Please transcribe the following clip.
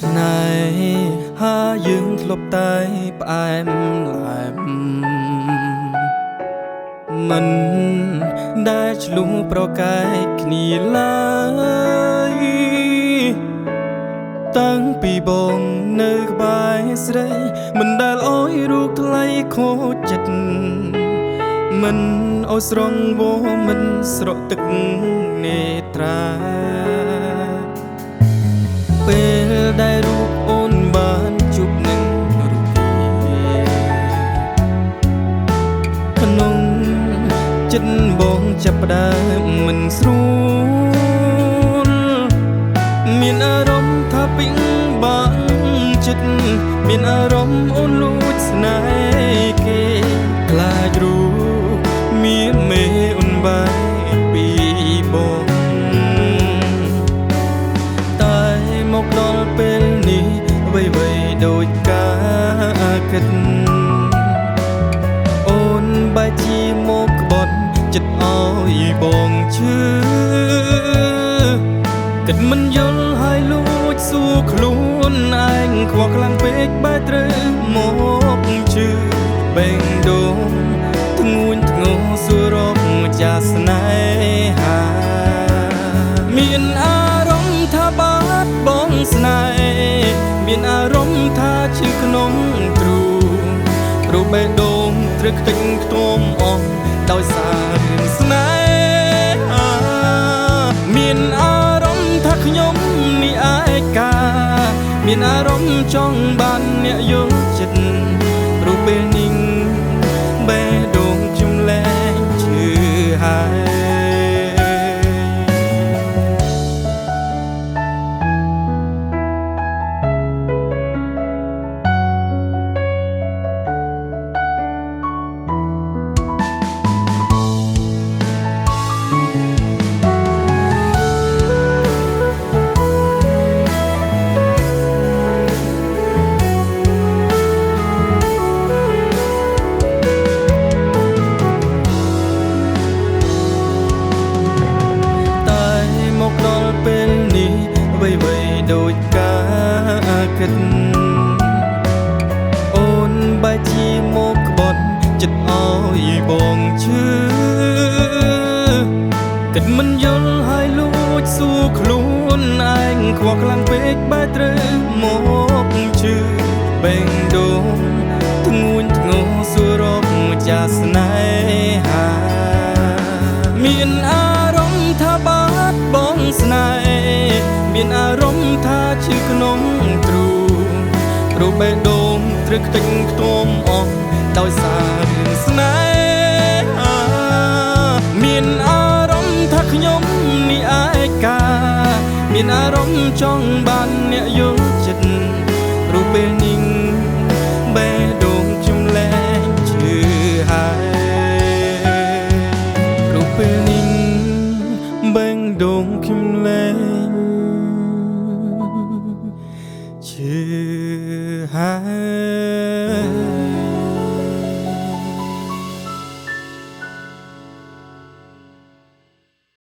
ស្នេហាយើងធ្លាប់តែផ្អែមល្ហែមមិនដែលឆ្លុះប្រកែកគ្នាឡើយតាំងពីបងនៅក្បែរស្រីមិនដែលអោយរូបថ្លៃខូចចិត្តមិនអោយស្រងវមិនស្រក់ទឹកនេត្រាពេលដែលរូបអូនបានជួបនឹងរូបក្នុងចិត្តបងចាប់ផ្ដើមមិនស្រួលមានអារម្មណ៍ថាពេញបាក់ចិត្តមានអារម្មណ៍អូនលួចស្នេហ៍គេខ្លាចរូបមានមេអូនបែកពីបងតែមកដល់ពេលនេះអ្វីៗដូចការគិតអូនបែរជាមកក្បត់ចិត្តអោយបងឈឺគិតមិនយល់ហើយលួចសួរខ្លួនឯងខ្វល់ខ្លាំងពេកបែរត្រូវមកជឿបេងដូងធ្ងួនធ្ងរសួររកចាស្នេហាមានអារម្មណ៍ថាបាត់បងស្នេហ៍មានអារម្មណ៍ថាឈឺក្នុងទ្រូងរូបបេះដូងត្រឹកទឹកខ្ទមអស់ដោយសាររឿងស្នេហាមានអារម្មណ៍ថាខ្ញុំនេះឯកាមានអារម្មណ៍ចង់បានអ្នកយល់ចិត្តរូបពេលនេះបេះដូងខ្ញុំលែងឈឺហើយពេលនេះអ្វីៗដូចការគិតអូនបែរជាមកក្បត់ចិត្តអោយបងឈឺគិតមិនយល់ហើយលួចសួរខ្លួនឯងខ្វល់ខ្លាំងពេកបែរត្រូវមកជឿបេងដូងធ្ងួនធ្ងរសួររកចាស្នេហាមានអារម្មណ៍ថាបាត់បងស្នេហ៍មានអារម្មណ៍ថាឈឺក្នុងទ្រូងរូបបេះដូងត្រឹកទឹកខ្ទមអស់ដោយសាររឿងស្នេហាមានអារម្មណ៍ថាខ្ញុំនេះឯកាមានអារម្មណ៍ចង់បានអ្នកយល់ចិត្តរូបពេលនេះបេះដូងខ្ញុំលែងឈឺហើយរូបពេលនេះបេះដូងខ្ញុំលែងឈឺហើយ